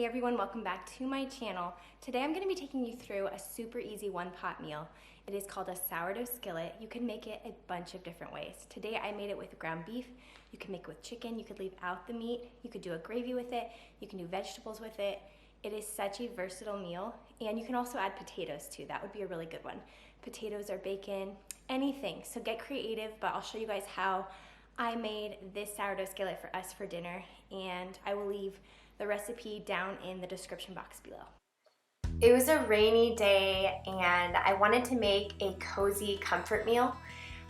Hey everyone, welcome back to my channel. Today I'm going to be taking you through a super easy one-pot meal. It is called a sourdough skillet. You can make it a bunch of different ways. Today I made it with ground beef. You can make it with chicken. You could leave out the meat. You could do a gravy with it. You can do vegetables with it. It is such a versatile meal, and you can also add potatoes too. That would be a really good one. Potatoes or bacon, anything. So get creative, but I'll show you guys how I made this sourdough skillet for us for dinner, and I will leave the recipe down in the description box below. It was a rainy day and I wanted to make a cozy comfort meal.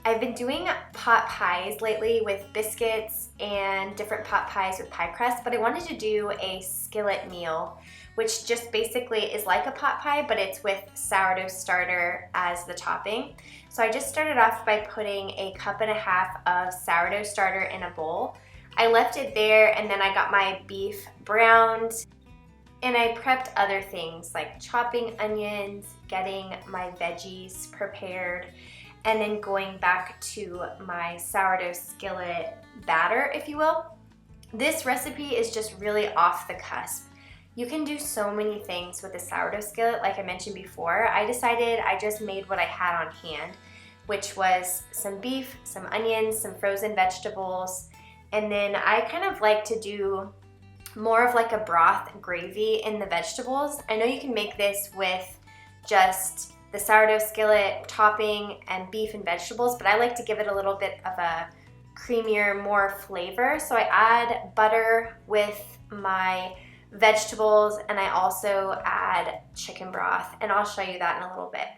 I've been doing pot pies lately with biscuits and different pot pies with pie crust, but I wanted to do a skillet meal, which just basically is like a pot pie, but it's with sourdough starter as the topping. So I just started off by putting 1.5 cups of sourdough starter in a bowl. I left it there and then I got my beef browned and I prepped other things like chopping onions, getting my veggies prepared, and then going back to my sourdough skillet batter, if you will. This recipe is just really off the cusp. You can do so many things with a sourdough skillet, like I mentioned before. I decided I just made what I had on hand, which was some beef, some onions, some frozen vegetables, and then I kind of like to do more of like a broth gravy in the vegetables. I know you can make this with just the sourdough skillet topping and beef and vegetables, but I like to give it a little bit of a creamier, more flavor. So I add butter with my vegetables and I also add chicken broth, and I'll show you that in a little bit.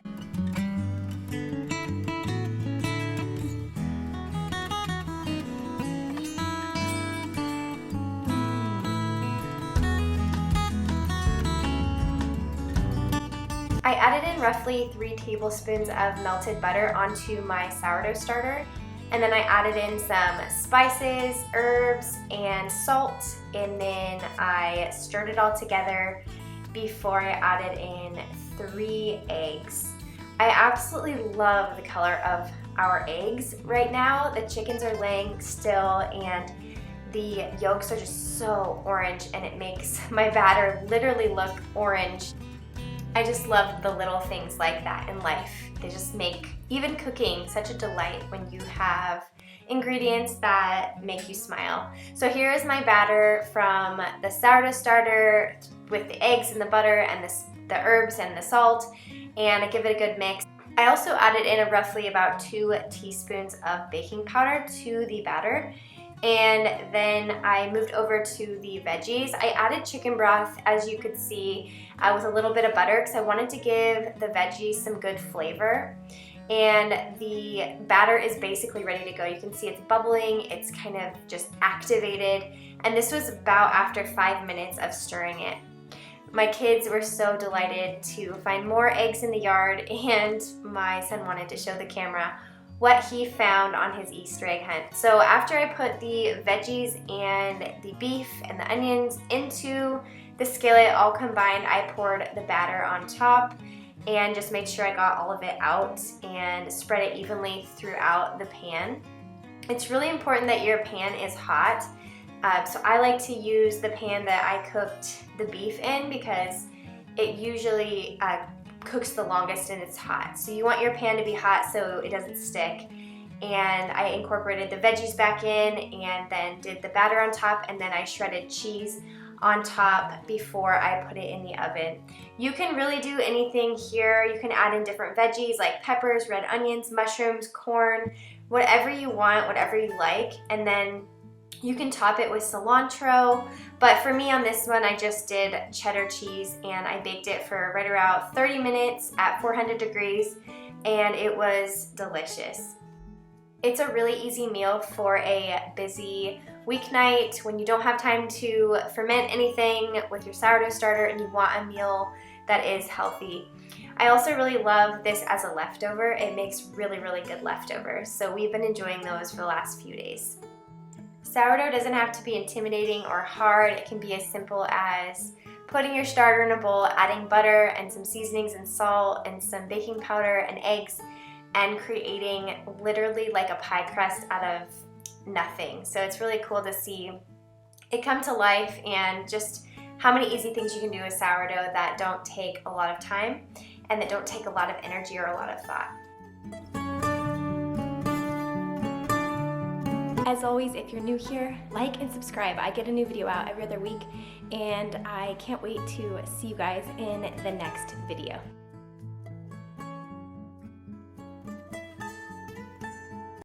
I added in roughly 3 tablespoons of melted butter onto my sourdough starter, and then I added in some spices, herbs, and salt, and then I stirred it all together before I added in 3 eggs. I absolutely love the color of our eggs right now. The chickens are laying still and the yolks are just so orange, and it makes my batter literally look orange. I just love the little things like that in life. They just make even cooking such a delight when you have ingredients that make you smile. So here is my batter from the sourdough starter with the eggs and the butter and the herbs and the salt, and I give it a good mix. I also added in roughly about 2 teaspoons of baking powder to the batter. And then I moved over to the veggies. I added chicken broth, as you could see, with a little bit of butter because I wanted to give the veggies some good flavor. And the batter is basically ready to go. You can see it's bubbling, it's kind of just activated. And this was about after 5 minutes of stirring it. My kids were so delighted to find more eggs in the yard, and my son wanted to show the camera what he found on his Easter egg hunt. So after I put the veggies and the beef and the onions into the skillet all combined, I poured the batter on top and just made sure I got all of it out and spread it evenly throughout the pan. It's really important that your pan is hot. So I like to use the pan that I cooked the beef in because it usually cooks the longest and it's hot. So you want your pan to be hot so it doesn't stick. And I incorporated the veggies back in and then did the batter on top, and then I shredded cheese on top before I put it in the oven. You can really do anything here. You can add in different veggies like peppers, red onions, mushrooms, corn, whatever you want, whatever you like. And then you can top it with cilantro, but for me on this one, I just did cheddar cheese and I baked it for right around 30 minutes at 400 degrees, and it was delicious. It's a really easy meal for a busy weeknight when you don't have time to ferment anything with your sourdough starter and you want a meal that is healthy. I also really love this as a leftover. It makes really, really good leftovers, so we've been enjoying those for the last few days. Sourdough doesn't have to be intimidating or hard. It can be as simple as putting your starter in a bowl, adding butter and some seasonings and salt and some baking powder and eggs, and creating literally like a pie crust out of nothing. So it's really cool to see it come to life and just how many easy things you can do with sourdough that don't take a lot of time and that don't take a lot of energy or a lot of thought. As always, if you're new here, like and subscribe. I get a new video out every other week, and I can't wait to see you guys in the next video.